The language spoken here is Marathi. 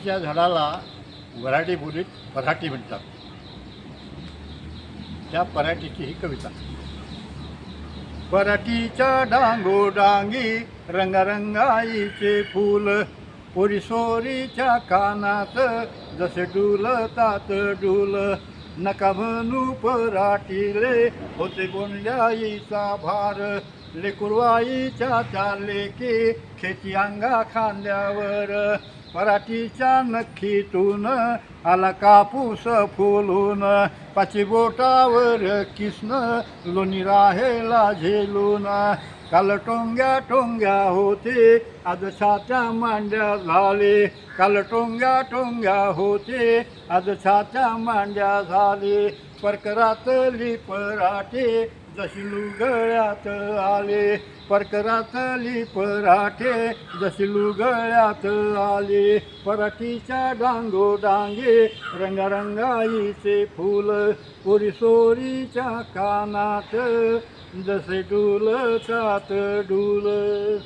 पराठीच्या झाडाला वऱ्हाडी बोलीत पराठी म्हणतात. त्या पराठीची ही कविता. पराठीच्या डांगोडांगी रंगारंगाईचे फूल, पोरीसोरीच्या कानात जसे डुलतात डुल. नका म्हणू पराठीले होते बोंड्याईचा भार, लेकुरवाईच्या त्या लेकी खेची अंगा खांद्यावर. पराठीच्या नखीतून आला कापूस फुलून, पाची बोटावर किसन लोणी राहेला झेलून. काल टोंग्या टोंग्या होते आज छात्या मांड्या झाले, काल टोंग्या टोंग्या होते आज छात्या मांड्या झाले. परकरातली पराठे जशी लुगळ्यात आले, परकरातली पराठे जशी लुगळ्यात आले. पराठीच्या डांगोडांगे रंगारंगाईचे फूल, पोरीसोरीच्या कानात जसे डुलतात डुल.